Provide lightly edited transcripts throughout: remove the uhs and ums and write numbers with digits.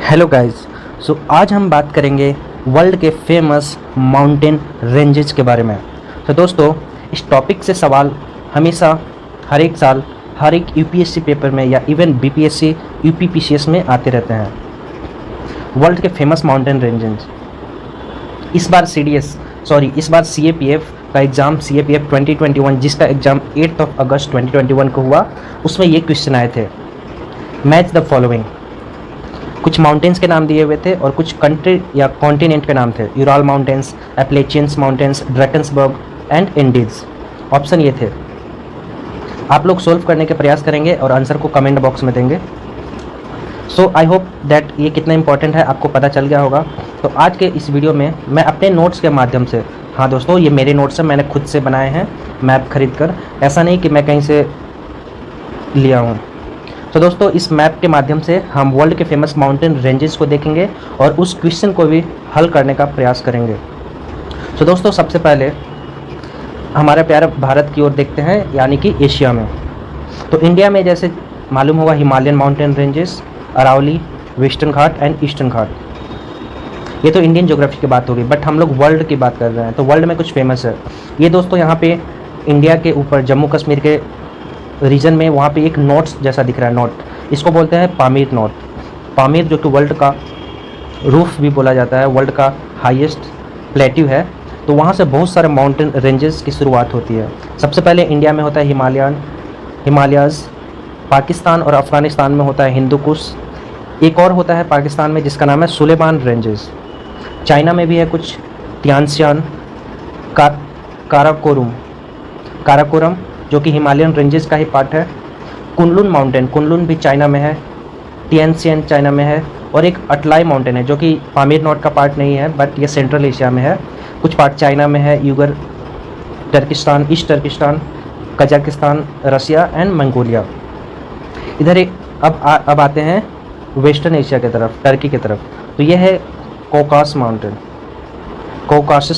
Hello guys. आज हम बात करेंगे वर्ल्ड के फेमस माउंटेन रेंजेस के बारे में। तो दोस्तों, इस टॉपिक से सवाल हमेशा हर एक साल हर एक यूपीएससी पेपर में या इवन बीपीएससी यूपीपीसीएस में आते रहते हैं। वर्ल्ड के फेमस माउंटेन रेंजेस। इस बार सीएपीएफ का एग्ज़ाम सीएपीएफ 2021 जिसका एग्ज़ाम 8 अगस्त 2021 को हुआ, उसमें ये क्वेश्चन आए थे। Match the following. कुछ माउंटेन्स के नाम दिए हुए थे और कुछ कंट्री या कॉन्टिनेंट के नाम थे। Ural mountains, Appalachians mountains, Drakensberg and Indies. Option ये थे। आप लोग सोल्व करने के प्रयास करेंगे और आंसर को कमेंट बॉक्स में देंगे। सो आई होप दैट ये कितना इंपॉर्टेंट है आपको पता चल गया होगा। तो आज के इस वीडियो में मैं अपने नोट्स के माध्यम से, हाँ दोस्तों ये मेरे नोट्स हैं, मैंने खुद से बनाए हैं मैप खरीद कर, ऐसा नहीं कि मैं कहीं से लिया हूँ। तो दोस्तों, इस मैप के माध्यम से हम वर्ल्ड के फेमस माउंटेन रेंजेस को देखेंगे और उस क्वेश्चन को भी हल करने का प्रयास करेंगे। तो दोस्तों, सबसे पहले हमारे प्यारे भारत की ओर देखते हैं, यानी कि एशिया में। तो इंडिया में जैसे मालूम हुआ Himalayan mountain ranges, Aravalli, western Ghat and eastern Ghat. ये तो इंडियन ज्योग्राफी की बात होगी, बट हम लोग वर्ल्ड की बात कर रहे हैं। तो वर्ल्ड में कुछ फेमस है ये दोस्तों। यहाँ पे इंडिया के ऊपर जम्मू कश्मीर के रीजन में वहाँ पे एक नोट्स जैसा दिख रहा है, नोट, इसको बोलते हैं पामीर नोट। पामीर जो कि वर्ल्ड का रूफ भी बोला जाता है, वर्ल्ड का हाईएस्ट प्लेट्यू है। तो वहाँ से बहुत सारे माउंटेन रेंजेस की शुरुआत होती है। सबसे पहले इंडिया में होता है हिमालयाज़, पाकिस्तान और अफ़गानिस्तान में होता है हिंदू कुश, एक और होता है पाकिस्तान में जिसका नाम है सुलेमान रेंजेस। चाइना में भी है कुछ, तियानशान, काराकोरम जो कि हिमालयन रेंजेस का ही पार्ट है। कुनलुन माउंटेन, कुनलुन भी चाइना में है, टिएनशियन चाइना में है, और एक अटलाई माउंटेन है जो कि पामीर नोट का पार्ट नहीं है, बट ये सेंट्रल एशिया में है। कुछ पार्ट चाइना में है, Uyghur, Turkistan, east Turkistan, Kazakhstan, Russia and Mongolia. इधर एक अब आते हैं वेस्टर्न एशिया की तरफ, टर्की की तरफ। तो ये है कॉकासस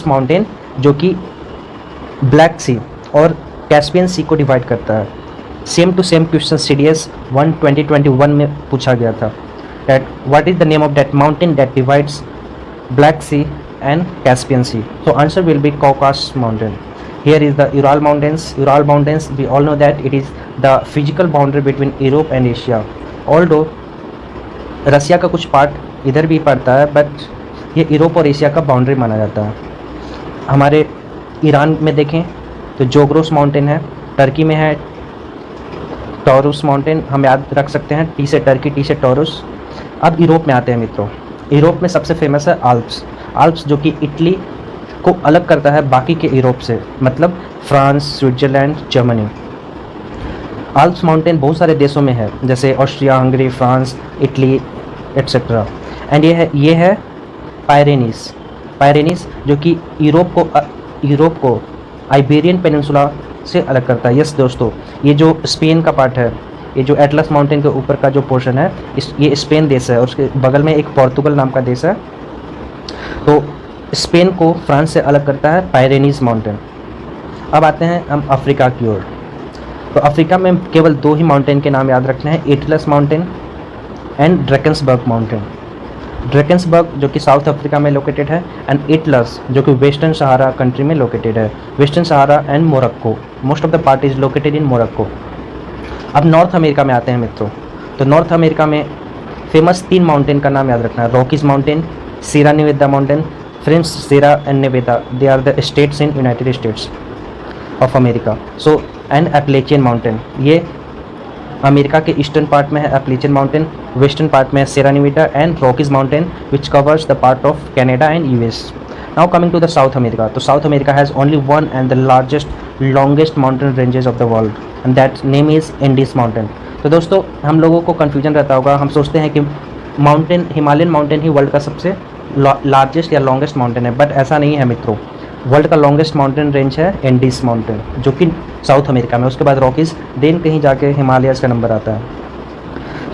माउंटेन जो कि ब्लैक सी और कैस्पियन सी को डिवाइड करता है। Same to same question CDS 1 2021 में पूछा गया था, that what is the name of that mountain that divides Black Sea and Caspian Sea. So answer will be Caucasus mountain. Here is the Ural Mountains. Ural Mountains, we all know that it is the physical boundary between Europe and Asia. Although रसिया का कुछ part इधर भी पड़ता है, but ये Europe और Asia का boundary माना जाता है। हमारे ईरान में देखें तो जोग्रोस माउंटेन है, टर्की में है टॉरस माउंटेन, हम याद रख सकते हैं, टी से टर्की, टी से टॉरस। अब यूरोप में आते हैं मित्रों। यूरोप में सबसे फेमस है आल्प्स जो कि इटली को अलग करता है बाकी के यूरोप से, मतलब France, Switzerland, Germany. Alps mountain बहुत सारे देशों में है, जैसे Austria, Hungary, France, Italy etcetera. And ये है पायरेनीस जो कि यूरोप को आइबेरियन पेनिनसुला से अलग करता है। यस दोस्तों, ये जो स्पेन का पार्ट है, ये जो एटलस माउंटेन के ऊपर का जो पोर्शन है, ये स्पेन देश है और उसके बगल में एक पोर्तुगल नाम का देश है। तो स्पेन को फ्रांस से अलग करता है पायरेनीज माउंटेन। अब आते हैं हम अफ्रीका की ओर। तो अफ्रीका में केवल 2 ही माउंटेन के नाम याद रखने हैं, Atlas mountain and Drakensberg mountain. Drakensberg जो कि साउथ अफ्रीका में लोकेटेड है, एंड एटलस जो कि वेस्टर्न सहारा कंट्री में लोकेटेड है। Western Sahara and Morocco, most of the part is located in Morocco. अब नॉर्थ अमेरिका में आते हैं मित्रों। तो नॉर्थ अमेरिका में फेमस 3 माउंटेन का नाम याद रखना है, Rockies mountain, Sierra Nevada mountain, French Sierra and Nevada, they are the states in United States of America. So and Appalachian mountain, ये अमेरिका के ईस्टर्न पार्ट में है एप्लेचियन माउंटेन, वेस्टर्न पार्ट में है Sierra Nevada and Rockies mountain which covers the part of Canada and US। Now coming to the South America. तो South America has only one and the largest longest mountain ranges of the world, and that name is Andes mountain. तो दोस्तों, हम लोगों को confusion रहता होगा, हम सोचते हैं कि हिमालयन माउंटेन ही वर्ल्ड का सबसे लार्जेस्ट या लॉन्गेस्ट माउंटेन है, बट ऐसा नहीं है मित्रों। वर्ल्ड का लॉन्गेस्ट माउंटेन रेंज है एंडीज माउंटेन जो कि साउथ अमेरिका में, उसके बाद रॉकीज, देन कहीं जाके हिमालयस का नंबर आता है।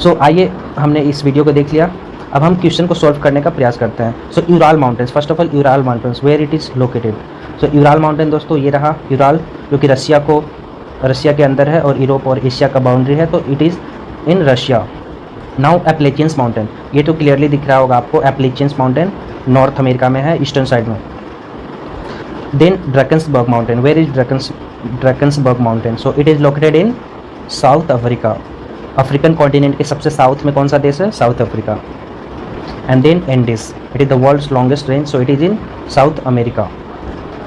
सो आइए, हमने इस वीडियो को देख लिया, अब हम क्वेश्चन को सॉल्व करने का प्रयास करते हैं। So Ural mountains, first of all Ural mountains, where it is located. So Ural mountain दोस्तों ये रहा यूराल, जो कि रसिया के अंदर है और यूरोप और एशिया का बाउंड्री है, तो it is in Russia. Now Appalachians mountain, ये तो क्लियरली दिख रहा होगा आपको, एप्लेचियंस माउंटेन नॉर्थ अमेरिका में है, ईस्टर्न साइड में। Then Drakensberg mountain, where is Drakensberg mountain? So it is located in South Africa. African continent के सबसे साउथ में कौन सा देश है? South Africa. And then Andes, it is the world's longest range, so it is in South America.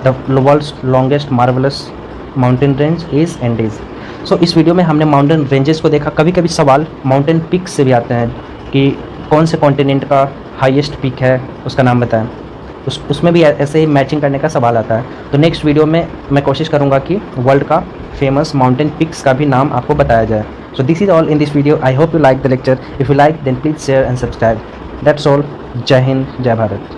The world's longest marvellous mountain range is Andes. So इस video में हमने माउंटेन रेंजेस को देखा। कभी कभी सवाल माउंटेन पिक्स से भी आते हैं कि कौन से कॉन्टिनेंट का हाईएस्ट पिक है, उसका नाम बताएं। उसमें भी ऐसे ही मैचिंग करने का सवाल आता है। तो नेक्स्ट वीडियो में मैं कोशिश करूँगा कि वर्ल्ड का फेमस माउंटेन पिक्स का भी नाम आपको बताया जाए। So this is all in this video. I hope you like the lecture. If you like then please share and subscribe. That's all. जय हिंद, जय भारत।